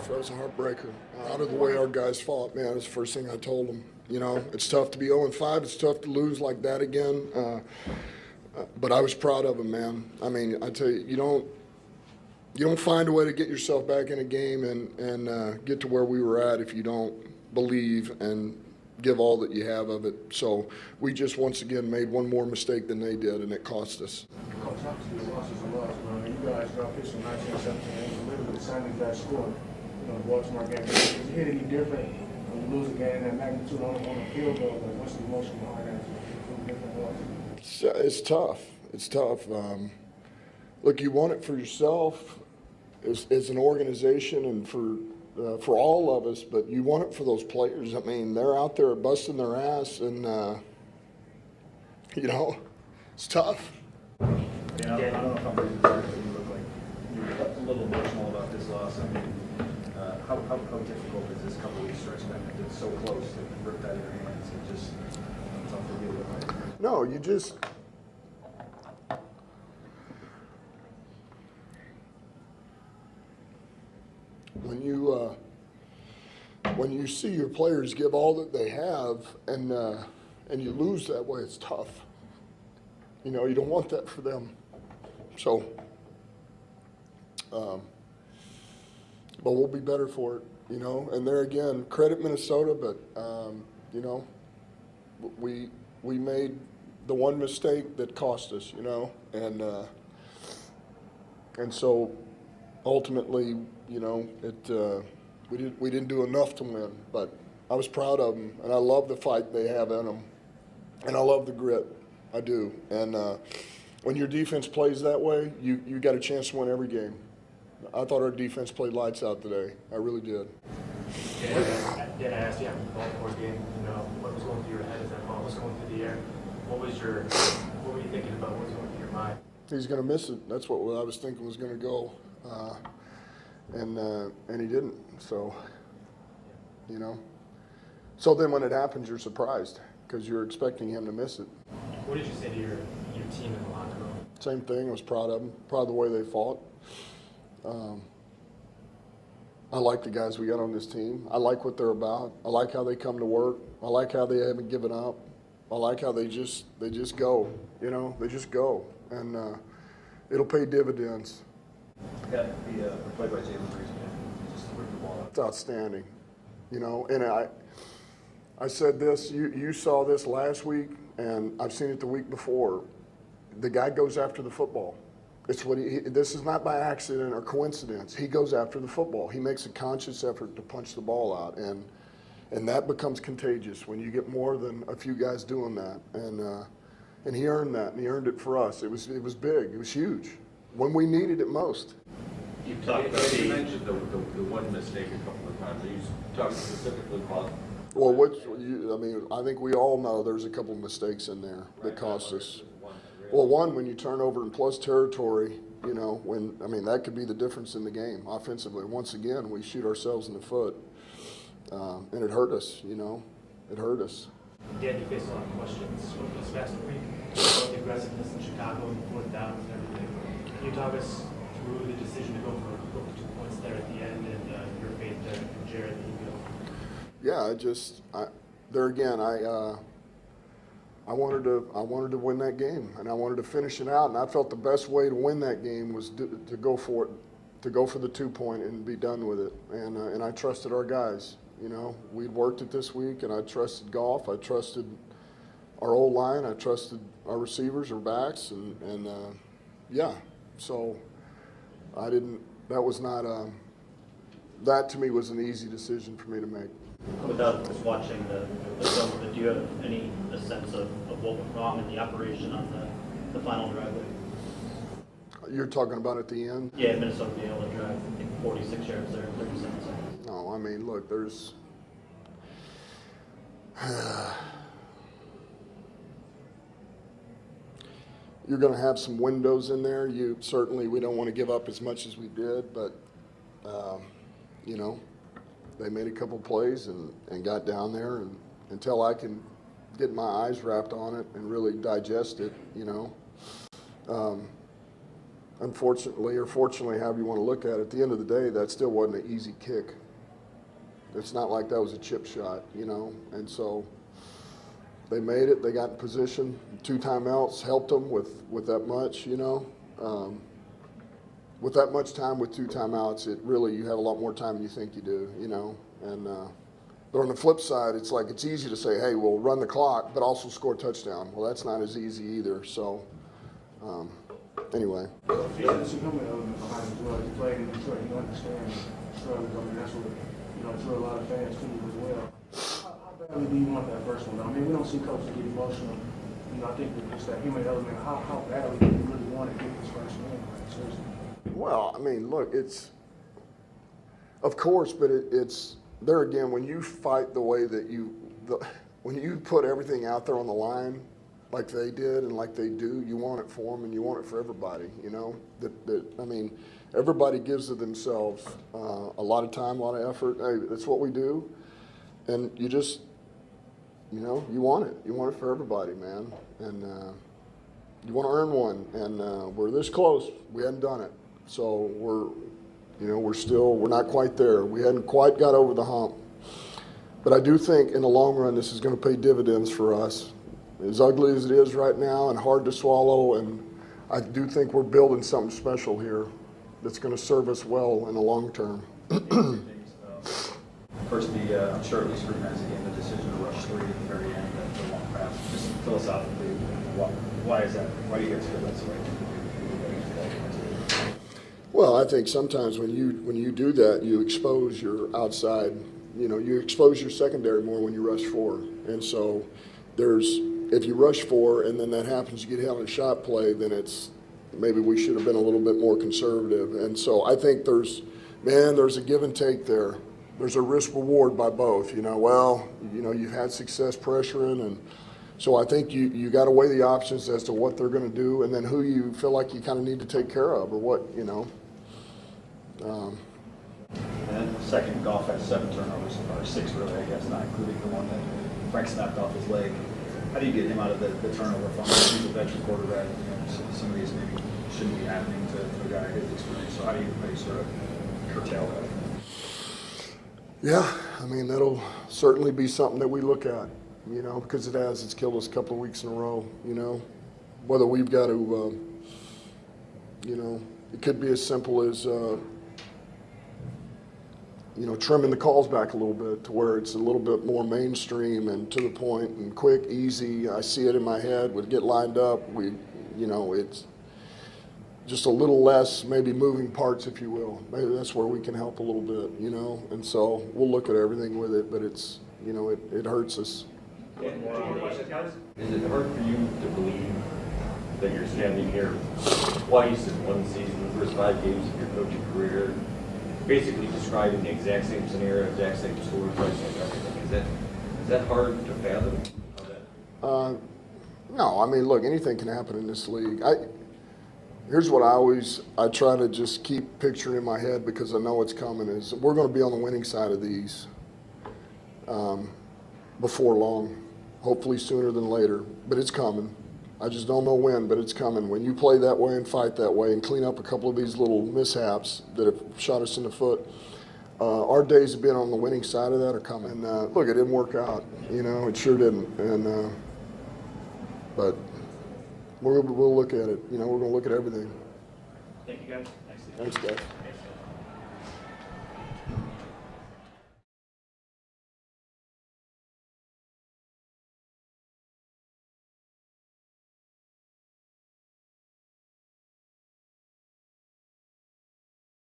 That was a heartbreaker. Out of the way our guys fought, man, that's the first thing I told them. You know, it's tough to be 0-5. It's tough to lose like that again. But I was proud of them, man. I mean, I tell you, you don't find a way to get yourself back in a game and get to where we were at if you don't believe and give all that you have of it. So we just once again made one more mistake than they did, and it cost us. Coach, obviously the loss is a loss, man. You guys dropped this in 19-17 games, literally the same exact score. You know, the Baltimore game. Does it hit any different when you lose a game that magnitude on a field goal? Like, what's the emotion behind that? It's tough. It's tough. Look, you want it for yourself as an organization and for all of us, but you want it for those players. I mean, they're out there busting their ass, and you know, it's tough. Yeah, I don't know if I'm reading this right, but you look like you're a little emotional about this loss. I mean, how difficult is this couple weeks stretch back? It's so close to rip that in your hands. It's just tough to deal with, right? No, you just when you see your players give all that they have and you lose that way, it's tough. You know, you don't want that for them. So, but we'll be better for it, you know. And there again, credit Minnesota, but you know, we made the one mistake that cost us, you know, and so ultimately, you know, we didn't do enough to win, but I was proud of them, and I love the fight they have in them, and I love the grit. I do. And when your defense plays that way, you got a chance to win every game. I thought our defense played lights out today. I really did. Did I ask you after the Baltimore game, you know, what was going through your head as that ball was going through the air? What were you thinking about? What was going through your mind? He's going to miss it. That's what I was thinking was going to go. And he didn't. So, you know. So then when it happens, you're surprised because you're expecting him to miss it. What did you say to your team in the locker room? Same thing. I was proud of them. Proud of the way they fought. I like the guys we got on this team. I like what they're about. I like how they come to work. I like how they haven't given up. I like how they just go. You know, they just go, and it'll pay dividends. Yeah, the play by Jalen Reed, just ripped the ball out. It's outstanding, you know. And I said this. You saw this last week, and I've seen it the week before. The guy goes after the football. It's what this is not by accident or coincidence. He goes after the football. He makes a conscious effort to punch the ball out, and that becomes contagious when you get more than a few guys doing that. And he earned that, and he earned it for us. It was big. It was huge when we needed it most. You mentioned the one mistake a couple of times. Are you talking specifically about? Well, I think we all know there's a couple of mistakes in there that cost us. Well, one, when you turn over in plus territory, you know, that could be the difference in the game offensively. Once again, we shoot ourselves in the foot, and it hurt us, you know. It hurt us. Dan, you faced a lot of questions over this past week about the aggressiveness in Chicago and fourth downs and everything. Can you talk us through the decision to go for the 2 points there at the end and your faith in Jared that he goes? Yeah, I wanted to win that game, and I wanted to finish it out, and I felt the best way to win that game was to go for it, to go for the 2 point and be done with it. And I trusted our guys. You know, we'd worked it this week, and I trusted Goff. I trusted our old line. I trusted our receivers, our backs, and yeah. So I didn't. That was not. That to me was an easy decision for me to make. Without just watching the film, but do you have any sense of what went wrong in the operation on the final drive? You're talking about at the end? Yeah, Minnesota being able to drive, I think, 46 yards there in 37 seconds. No, I mean, look, there's you're going to have some windows in there. We don't want to give up as much as we did, but you know, they made a couple plays and got down there, and until I can get my eyes wrapped on it and really digest it, you know. unfortunately or fortunately, however you want to look at it, at the end of the day, that still wasn't an easy kick. It's not like that was a chip shot, you know, and so they made it. They got in position. 2 timeouts helped them with that much, you know. With that much time with 2 timeouts, it really, you have a lot more time than you think you do, you know. And but on the flip side, it's like it's easy to say, hey, we'll run the clock, but also score a touchdown. Well, that's not as easy either. So anyway. There's a human element behind it as well. You played in Detroit, you understand the struggles. I mean, that's what, you know, drew a lot of fans to you as well. How badly do you want that first one? I mean, we don't see coaches get emotional. You know, I think that it's that human element. How badly do you really want to get this first win? Like, seriously. Well, I mean, look, it's, of course, but it's, there again, when you fight the way that when you put everything out there on the line, like they did and like they do, you want it for them and you want it for everybody, you know? I mean, everybody gives of themselves a lot of time, a lot of effort. Hey, that's what we do. And you just, you know, you want it. You want it for everybody, man. And you want to earn one. And we're this close. We hadn't done it. So we're not quite there. We hadn't quite got over the hump. But I do think in the long run, this is going to pay dividends for us. As ugly as it is right now and hard to swallow, and I do think we're building something special here that's going to serve us well in the long term. First, I'm sure at least for you guys, again, the decision to rush 3 at the very end, the long pass. Just philosophically, why is that? Why do you guys feel that's the right thing to do? Well, I think sometimes when you do that, you expose your outside, you expose your secondary more when you rush 4. And so if you rush 4 and then that happens, you get hit on a shot play, then it's maybe we should have been a little bit more conservative. And so I think there's a give and take there. There's a risk reward by both, you've had success pressuring, and so I think you got to weigh the options as to what they're going to do and then who you feel like you kind of need to take care of or what. And then second, Goff had 7 turnovers, or 6 really, I guess, not including the one that Frank snapped off his leg. How do you get him out of the turnover function? He's a veteran quarterback. Some of these maybe shouldn't be happening to a guy his experience. So how do you sort of curtail that? Yeah, I mean, that'll certainly be something that we look at, because it's killed us a couple of weeks in a row, whether we've got to, it could be as simple as, trimming the calls back a little bit to where it's a little bit more mainstream and to the point and quick, easy. I see it in my head, would get lined up. It's just a little less maybe moving parts, if you will. Maybe that's where we can help a little bit, and so we'll look at everything with it, but it's, it hurts us. Is it hard for you to believe that you're standing here twice in one season, the first 5 games of your coaching career, basically describing the exact same scenario, exact same story, pricing, everything? Is that hard to fathom? No, I mean, look, anything can happen in this league. Here's what I try to just keep picturing in my head because I know it's coming, is we're going to be on the winning side of these before long, hopefully sooner than later, but it's coming. I just don't know when, but it's coming. When you play that way and fight that way and clean up a couple of these little mishaps that have shot us in the foot, our days of being on the winning side of that are coming. And look, it didn't work out. It sure didn't. And but we'll look at it. We're going to look at everything. Thank you, guys. Thanks, guys.